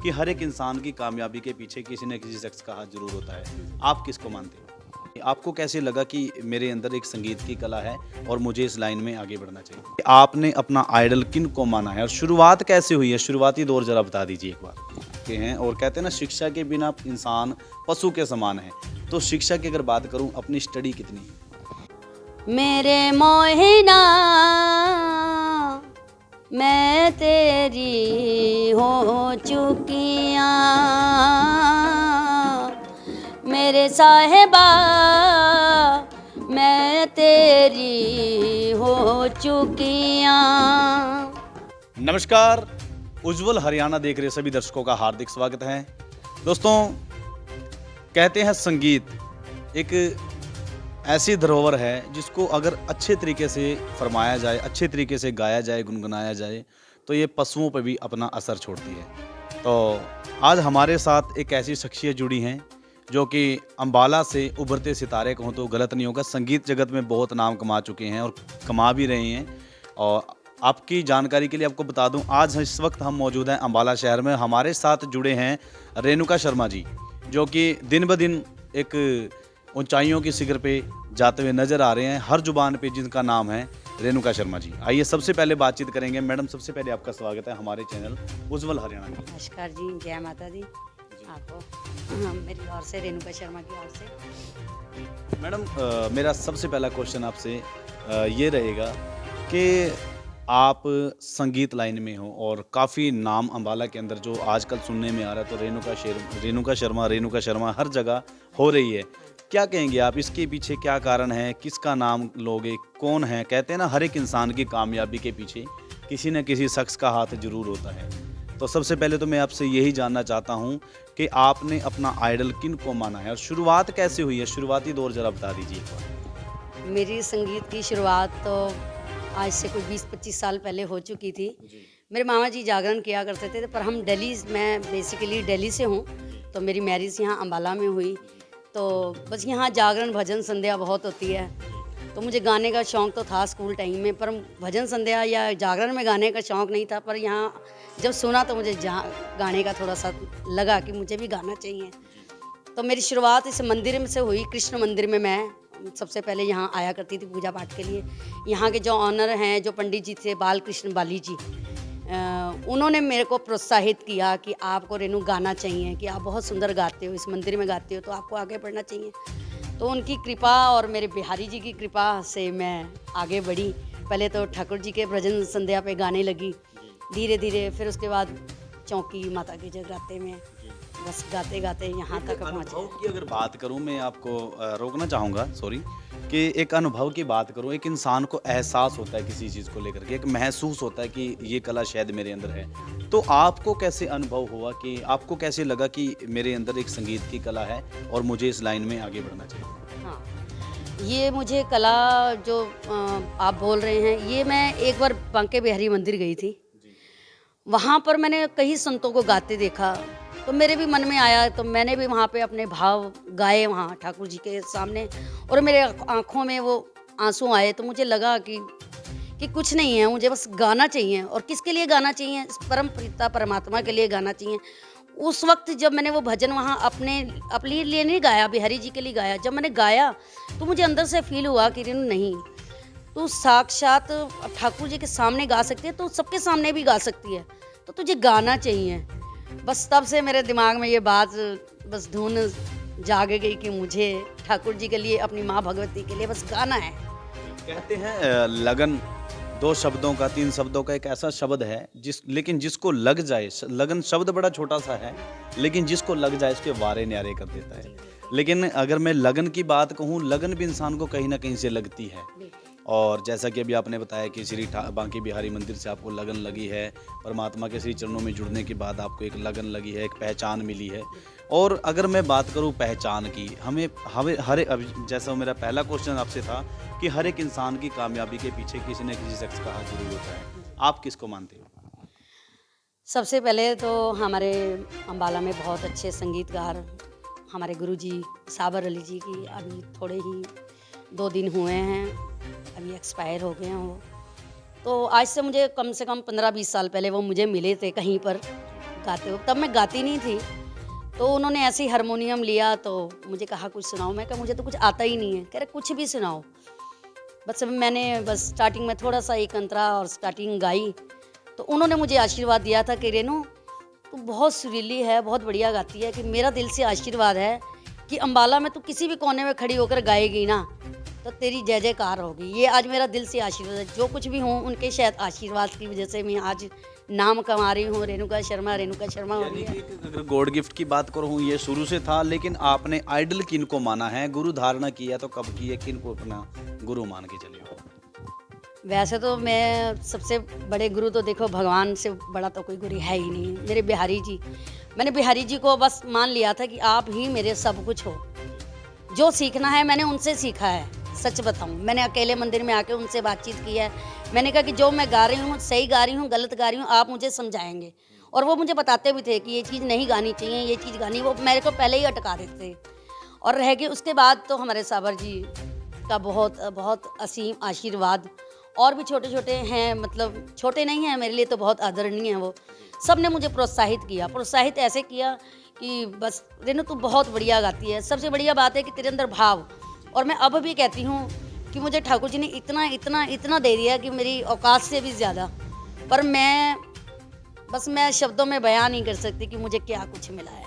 कि हर एक इंसान की कामयाबी के पीछे किसी न किसी शख्स का हाथ जरूर होता है। आप किसको मानते हो? आपको कैसे लगा कि मेरे अंदर एक संगीत की कला है और मुझे इस लाइन में आगे बढ़ना चाहिए? आपने अपना आइडल किन को माना है और शुरुआत कैसे हुई है? शुरुआती दौर ज़रा बता दीजिए एक बार। के हैं और कहते हैं ना, शिक्षा के बिना इंसान पशु के समान है। तो शिक्षा की अगर बात करूँ, अपनी स्टडी कितनी है? मेरे मोहिना मैं तेरी हो चुकिया, मेरे साहिबा मैं तेरी हो चुकिया। नमस्कार, उज्जवल हरियाणा देख रहे सभी दर्शकों का हार्दिक स्वागत है। दोस्तों, कहते हैं संगीत एक ऐसी धरोहर है जिसको अगर अच्छे तरीके से फरमाया जाए, अच्छे तरीके से गाया जाए, गुनगुनाया जाए, तो ये पशुओं पर भी अपना असर छोड़ती है। तो आज हमारे साथ एक ऐसी शख्सियत जुड़ी हैं जो कि अम्बाला से उभरते सितारे कहूँ तो गलत नहीं होगा। संगीत जगत में बहुत नाम कमा चुके हैं और कमा भी रहे हैं। और आपकी जानकारी के लिए आपको बता दूं, आज इस वक्त हम मौजूद हैं अम्बाला शहर में। हमारे साथ जुड़े हैं रेणुका शर्मा जी, जो कि दिन ब दिन एक ऊंचाइयों की शिखर पे जाते हुए नजर आ रहे हैं। हर जुबान पे जिनका नाम है रेणुका शर्मा जी। आइए सबसे पहले बातचीत करेंगे। मैडम, सबसे पहले आपका स्वागत है हमारे चैनल उज्जवल हरियाणा में। नमस्कार जी, जय माता दी आपको। मेरी ओर से, रेणुका शर्मा की ओर से। मैडम, मेरा सबसे पहला क्वेश्चन आपसे ये रहेगा कि आप संगीत लाइन में हो और काफ़ी नाम अम्बाला के अंदर जो आजकल सुनने में आ रहा है, तो रेणुका शर्मा हर जगह हो रही है। क्या कहेंगे आप, इसके पीछे क्या कारण है? किसका नाम लोगे? कौन है? कहते हैं ना, हर एक इंसान की कामयाबी के पीछे किसी न किसी शख्स का हाथ जरूर होता है। तो सबसे पहले तो मैं आपसे यही जानना चाहता हूँ कि आपने अपना आइडल किन को माना है और शुरुआत कैसे हुई है? शुरुआती दौर ज़रा बता दीजिए एक बार। मेरी संगीत की शुरुआत तो आज से कोई 20-25 साल पहले हो चुकी थी। मेरे मामा जी जागरण किया करते थे, पर हम दिल्ली, मैं बेसिकली दिल्ली से हूँ, तो मेरी मैरिज यहाँ अम्बाला में हुई। तो बस यहाँ जागरण भजन संध्या बहुत होती है, तो मुझे गाने का शौक़ तो था स्कूल टाइम में, पर भजन संध्या या जागरण में गाने का शौक़ नहीं था। पर यहाँ जब सुना तो मुझे गाने का थोड़ा सा लगा कि मुझे भी गाना चाहिए। तो मेरी शुरुआत इस मंदिर में से हुई। कृष्ण मंदिर में मैं सबसे पहले यहाँ आया करती थी पूजा पाठ के लिए। यहाँ के जो ऑनर हैं, जो पंडित जी थे, बाल कृष्ण बाली जी, उन्होंने मेरे को प्रोत्साहित किया कि आपको रेणु गाना चाहिए, कि आप बहुत सुंदर गाते हो, इस मंदिर में गाते हो, तो आपको आगे बढ़ना चाहिए। तो उनकी कृपा और मेरे बिहारी जी की कृपा से मैं आगे बढ़ी। पहले तो ठाकुर जी के भजन संध्या पे गाने लगी, धीरे धीरे फिर उसके बाद चौकी माता के जगराते में, बस गाते गाते यहाँ तक अनुभव पहुँचे। की अगर बात करूं, मैं आपको रोकना चाहूँगा, सॉरी, कि एक अनुभव की बात करूं, एक इंसान को एहसास होता है किसी चीज़ को लेकर के, एक महसूस होता है कि ये कला शायद मेरे अंदर है। तो आपको कैसे अनुभव हुआ, कि आपको कैसे लगा कि मेरे अंदर एक संगीत की कला है और मुझे इस लाइन में आगे बढ़ना चाहिए? हाँ, ये मुझे कला जो आप बोल रहे हैं, ये मैं एक बार बांके बिहारी मंदिर गई थी। वहाँ पर मैंने कई संतों को गाते देखा, तो मेरे भी मन में आया, तो मैंने भी वहाँ पे अपने भाव गाए वहाँ ठाकुर जी के सामने, और मेरे आँखों में वो आंसू आए। तो मुझे लगा कि कुछ नहीं है, मुझे बस गाना चाहिए। और किसके लिए गाना चाहिए? इस परम पिता परमात्मा के लिए गाना चाहिए। उस वक्त जब मैंने वो भजन वहाँ अपने लिए नहीं गाया, बिहारी जी के लिए गाया। जब मैंने गाया तो मुझे अंदर से फील हुआ कि रेणु नहीं, तू साक्षात ठाकुर जी के सामने गा सकती है, तो सबके सामने भी गा सकती है, तो तुझे गाना चाहिए। बस तब से मेरे दिमाग में ये बात, बस धुन जाग गई कि मुझे ठाकुर जी के लिए, अपनी माँ भगवती के लिए बस गाना है। कहते हैं लगन दो शब्दों का, तीन शब्दों का एक ऐसा शब्द है लेकिन जिसको लग जाए, लगन शब्द बड़ा छोटा सा है, लेकिन जिसको लग जाए उसके वारे न्यारे कर देता है। लेकिन अगर मैं लगन की बात कहूँ, लगन भी इंसान को कहीं ना कहीं से लगती है। और जैसा कि अभी आपने बताया कि बांके बिहारी मंदिर से आपको लगन लगी है, परमात्मा के श्री चरणों में जुड़ने के बाद आपको एक लगन लगी है, एक पहचान मिली है। और अगर मैं बात करूं पहचान की, हमें हमें जैसा मेरा पहला क्वेश्चन आपसे था कि हर एक इंसान की कामयाबी के पीछे किसी न किसी शख्स का हाथ जरूर होता है। आप किसको मानते हो? सबसे पहले तो हमारे अम्बाला में बहुत अच्छे संगीतकार, हमारे गुरुजी साबर अली जी की अभी थोड़े ही 2 दिन हुए हैं, अभी एक्सपायर हो गए हैं वो। तो आज से मुझे कम 15-20 साल पहले वो मुझे मिले थे कहीं पर, गाते हो, तब मैं गाती नहीं थी। तो उन्होंने ऐसे ही हारमोनियम लिया तो मुझे कहा कुछ सुनाओ। मैं कहा मुझे तो कुछ आता ही नहीं है। कह रहे कुछ भी सुनाओ। मैंने बस स्टार्टिंग में थोड़ा-सा एक अंतरा और स्टार्टिंग गाई। तो उन्होंने मुझे आशीर्वाद दिया था कि रेनू तू बहुत सुरीली है, बहुत बढ़िया गाती है, कि मेरा दिल से आशीर्वाद है कि अम्बाला में तू किसी भी कोने में खड़ी होकर गाएगी ना, तो तेरी जय जयकार होगी। ये आज मेरा दिल से आशीर्वाद है। जो कुछ भी हूँ उनके शायद आशीर्वाद की वजह से मैं आज नाम कमा रही हूँ। रेणुका शर्मा हो यानी रही है। कि अगर गॉड गिफ्ट की बात करूँ ये शुरू से था, लेकिन आपने आइडल किन को माना है, गुरु धारणा की है तो कब की है, किन को अपना गुरु मान के चले हो? वैसे तो मैं सबसे बड़े गुरु तो देखो भगवान से बड़ा तो कोई गुरु है ही नहीं। मेरे बिहारी जी, मैंने बिहारी जी को बस मान लिया था कि आप ही मेरे सब कुछ हो। जो सीखना है मैंने उनसे सीखा है, सच बताऊं। मैंने अकेले मंदिर में आके उनसे बातचीत की है। मैंने कहा कि जो मैं गा रही हूँ सही गा रही हूँ, गलत गा रही हूँ, आप मुझे समझाएंगे। और वो मुझे बताते भी थे कि ये चीज़ नहीं गानी चाहिए, ये चीज़ गानी। वो मेरे को पहले ही अटका देते थे। और रह गई उसके बाद तो हमारे सावर जी का बहुत बहुत असीम आशीर्वाद। और भी छोटे छोटे हैं, मतलब छोटे नहीं हैं मेरे लिए, तो बहुत आदरणीय हैं वो। सब ने मुझे प्रोत्साहित किया, प्रोत्साहित ऐसे किया कि बस रेनू तू बहुत बढ़िया गाती है। सबसे बढ़िया बात है कि तेरे अंदर भाव। और मैं अब भी कहती हूँ कि मुझे ठाकुर जी ने इतना इतना इतना दे दिया कि मेरी औकात से भी ज़्यादा। पर मैं शब्दों में बयान नहीं कर सकती कि मुझे क्या कुछ मिला है।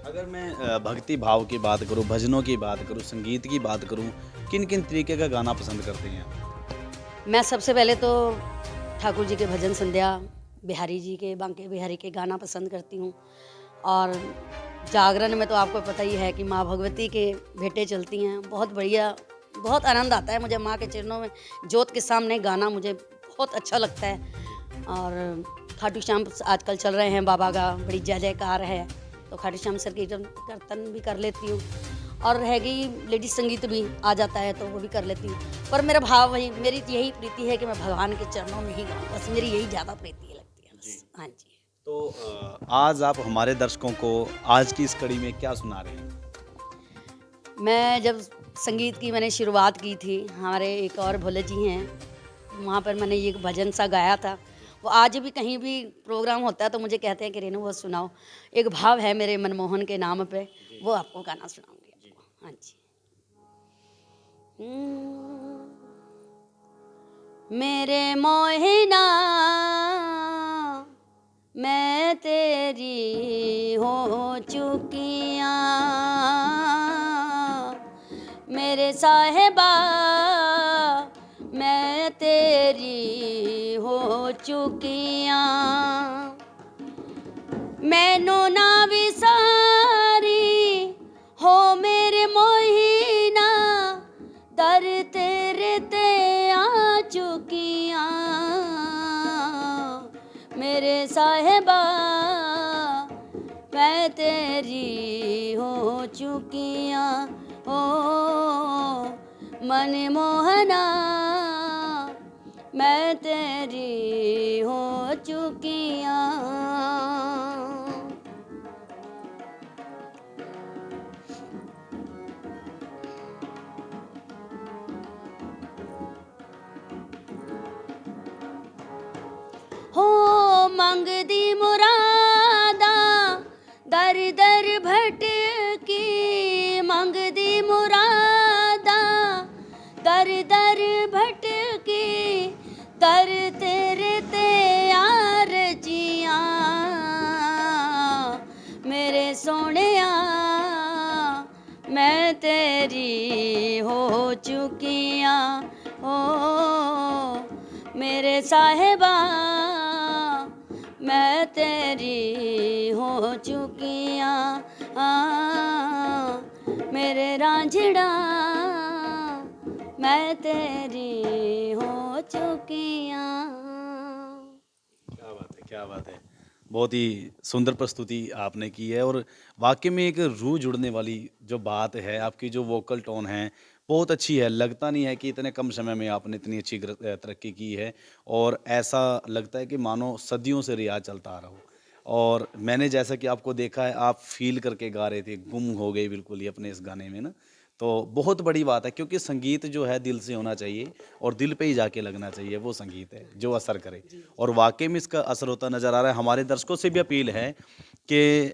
अगर मैं भक्ति भाव की बात करूँ, भजनों की बात करूँ, संगीत की बात करूँ, किन किन तरीके का गाना पसंद करते हैं आप? मैं सबसे पहले तो ठाकुर जी के भजन संध्या, बिहारी जी के, बांके बिहारी के गाना पसंद करती हूँ। और जागरण में तो आपको पता ही है कि माँ भगवती के भेंटें चलती हैं। बहुत बढ़िया, बहुत आनंद आता है मुझे माँ के चरणों में जोत के सामने गाना, मुझे बहुत अच्छा लगता है। और खाटू श्याम आजकल चल रहे हैं बाबा का, बड़ी जय जयकार है, तो खाटू श्याम सर की कीर्तन भी कर लेती हूँ। और रह गई लेडीज संगीत भी आ जाता है तो वो भी कर लेती हूँ। पर मेरा भाव वही, मेरी यही प्रीति है कि मैं भगवान के चरणों में ही गाऊँ, बस मेरी यही ज़्यादा प्रीति लगती है बस। हाँ जी। तो आज आप हमारे दर्शकों को आज की इस कड़ी में क्या सुना रहे हैं? मैं जब संगीत की मैंने शुरुआत की थी, हमारे एक और भोले जी हैं, वहाँ पर मैंने ये भजन सा गाया था। वो आज भी कहीं भी प्रोग्राम होता है तो मुझे कहते हैं कि रेनू वो सुनाओ। एक भाव है मेरे मनमोहन के नाम पे, वो आपको गाना सुनाऊंगी आपको। हाँ जी। मेरे मोहिना मैं तेरी हो चुकियाँ, मेरे साहिबा मैं तेरी हो चुकियाँ। मैनू ना विसारी हो मेरे मोहिना, दर तेरे ते आ चुकियाँ। मेरे साहिबा मैं तेरी हो चुकियाँ। ओ मन मोहना मैं तेरी हो चुकियाँ। हो मंगदी मुरादा दर दर भटकी, मंगदी मुरादा दर दर भटकी, दर तेरे ते आरजियाँ। मेरे सोहणिया मैं तेरी हो चुकियाँ। हो मेरे साहिबा मैं तेरी हो चुकियाँ। मेरे रांझड़ा मैं तेरी हो चुकियाँ। क्या बात है, क्या बात है। बहुत ही सुंदर प्रस्तुति आपने की है और वाक़ई में एक रूह जुड़ने वाली जो बात है, आपकी जो वोकल टोन है, बहुत अच्छी है। लगता नहीं है कि इतने कम समय में आपने इतनी अच्छी तरक्की की है और ऐसा लगता है कि मानो सदियों से रियाज़ चलता आ रहा हो। और मैंने जैसा कि आपको देखा है, आप फ़ील करके गा रहे थे, गुम हो गए बिल्कुल ही अपने इस गाने में ना। तो बहुत बड़ी बात है, क्योंकि संगीत जो है दिल से होना चाहिए और दिल पे ही जाके लगना चाहिए, वो संगीत है जो असर करे। और वाकई में इसका असर होता नज़र आ रहा है। हमारे दर्शकों से भी अपील है कि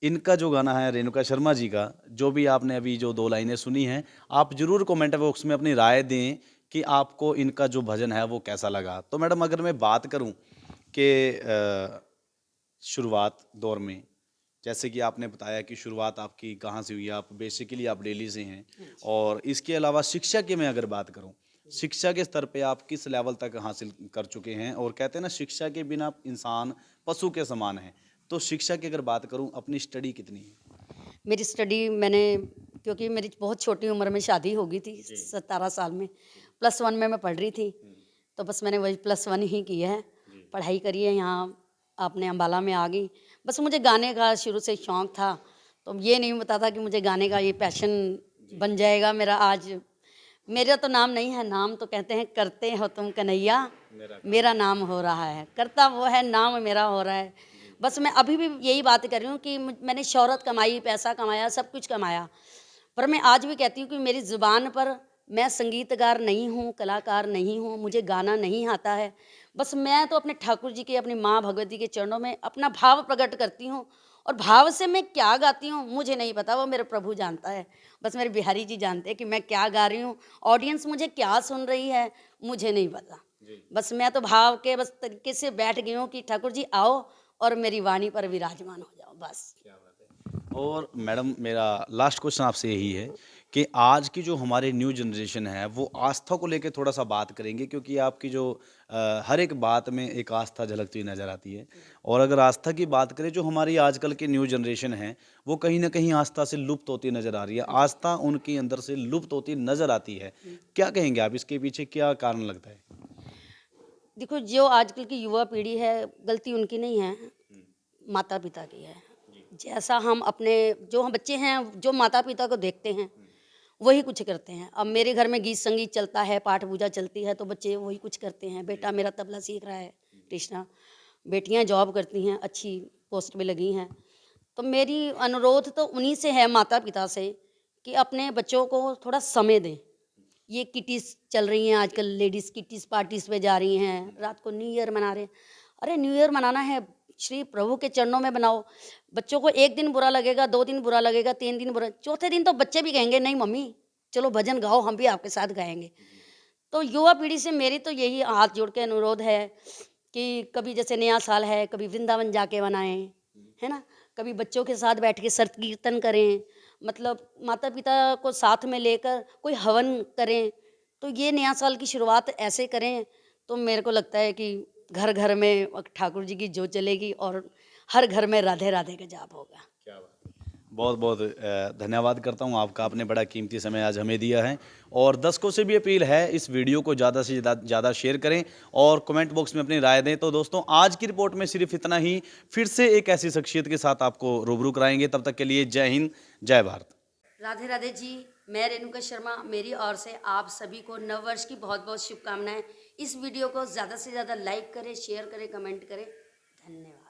इनका जो गाना है रेणुका शर्मा जी का, जो भी आपने अभी जो 2 लाइनें सुनी हैं, आप ज़रूर कमेंट बॉक्स में अपनी राय दें कि आपको इनका जो भजन है वो कैसा लगा। तो मैडम अगर मैं बात करूँ कि शुरुआत दौर में, जैसे कि आपने बताया कि शुरुआत आपकी कहाँ से हुई, आप बेसिकली आप दिल्ली से हैं, और इसके अलावा शिक्षा की मैं अगर बात करूँ, शिक्षा के स्तर पे आप किस लेवल तक हासिल कर चुके हैं? और कहते हैं ना, शिक्षा के बिना इंसान पशु के समान है। तो शिक्षा की अगर बात करूँ, अपनी स्टडी कितनी है? मेरी स्टडी मैंने, क्योंकि मेरी बहुत छोटी उम्र में शादी हो गई थी, 17 साल में, +1 में मैं पढ़ रही थी, तो बस मैंने वही +1 ही की है, पढ़ाई करी है यहाँ अपने अम्बाला में आ गई। बस मुझे गाने का शुरू से शौक़ था, तो ये नहीं पता था कि मुझे गाने का ये पैशन बन जाएगा मेरा। आज मेरा तो नाम नहीं है, नाम तो कहते हैं करते हो तुम कन्हैया, मेरा नाम हो रहा है, करता वो है, नाम मेरा हो रहा है। बस मैं अभी भी यही बात कर रही हूँ कि मैंने शोहरत कमाई, पैसा कमाया, सब कुछ कमाया, पर मैं आज भी कहती हूँ कि मेरी ज़ुबान पर मैं संगीतकार नहीं हूँ, कलाकार नहीं हूँ, मुझे गाना नहीं आता है। बस मैं तो अपने ठाकुर जी के, अपनी माँ भगवती के चरणों में अपना भाव प्रकट करती हूँ, और भाव से मैं क्या गाती हूँ मुझे नहीं पता, वो मेरे प्रभु जानता है। बस मेरे बिहारी जी जानते हैं कि मैं क्या गा रही हूँ, ऑडियंस मुझे क्या सुन रही है मुझे नहीं पता। बस मैं तो भाव के बस तरीके से बैठ गई हूँ कि ठाकुर जी आओ और मेरी वाणी पर विराजमान हो जाओ, बस। और मैडम मेरा लास्ट क्वेश्चन आपसे यही है कि आज की जो हमारे न्यू जनरेशन है, वो आस्था को लेके थोड़ा सा बात करेंगे, क्योंकि आपकी जो हर एक बात में एक आस्था झलकती हुई नज़र आती है। और अगर आस्था की बात करें, जो हमारी आजकल की न्यू जनरेशन है, वो कहीं ना कहीं आस्था से लुप्त होती नज़र आ रही है, आस्था उनके अंदर से लुप्त होती नज़र आती है। क्या कहेंगे आप, इसके पीछे क्या कारण लगता है? देखो, जो आजकल की युवा पीढ़ी है, गलती उनकी नहीं है, माता पिता की है। जैसा हम अपने, जो हम बच्चे हैं, जो माता पिता को देखते हैं वही कुछ करते हैं। अब मेरे घर में गीत संगीत चलता है, पाठ पूजा चलती है, तो बच्चे वही कुछ करते हैं। बेटा मेरा तबला सीख रहा है, कृष्णा, बेटियां जॉब करती हैं, अच्छी पोस्ट पे लगी हैं। तो मेरी अनुरोध तो उन्हीं से है, माता पिता से, कि अपने बच्चों को थोड़ा समय दें। ये किटीज़ चल रही हैं आजकल, लेडीज़ किटीज़ पार्टीज़ पे जा रही हैं, रात को न्यू ईयर मना रहे हैं। अरे न्यू ईयर मनाना है, श्री प्रभु के चरणों में बनाओ। बच्चों को 1 दिन बुरा लगेगा, 2 दिन बुरा लगेगा, 3 दिन बुरा, चौथे दिन तो बच्चे भी कहेंगे नहीं मम्मी चलो भजन गाओ, हम भी आपके साथ गाएंगे। तो युवा पीढ़ी से मेरी तो यही हाथ जोड़ के अनुरोध है कि कभी जैसे नया साल है, कभी वृंदावन जाके मनाएं, है ना, कभी बच्चों के साथ बैठ के सत कीर्तन करें, मतलब माता पिता को साथ में लेकर कोई हवन करें। तो ये नया साल की शुरुआत ऐसे करें, तो मेरे को लगता है कि घर घर में ठाकुर जी की जोत जलेगी और हर घर में राधे राधे का जाप होगा। बहुत बहुत धन्यवाद करता हूँ आपका, आपने बड़ा कीमती समय आज हमें दिया है। और दर्शकों से भी अपील है, इस वीडियो को ज़्यादा से ज़्यादा शेयर करें और कमेंट बॉक्स में अपनी राय दें। तो दोस्तों, आज की रिपोर्ट में सिर्फ इतना ही। फिर से एक ऐसी शख्सियत के साथ आपको रूबरू कराएंगे। तब तक के लिए जय हिंद, जय भारत। राधे राधे जी, मैं रेणुका शर्मा, मेरी ओर से आप सभी को नव वर्ष की बहुत बहुत शुभकामनाएं। इस वीडियो को ज़्यादा से ज़्यादा लाइक करें, शेयर करें, कमेंट करें। धन्यवाद।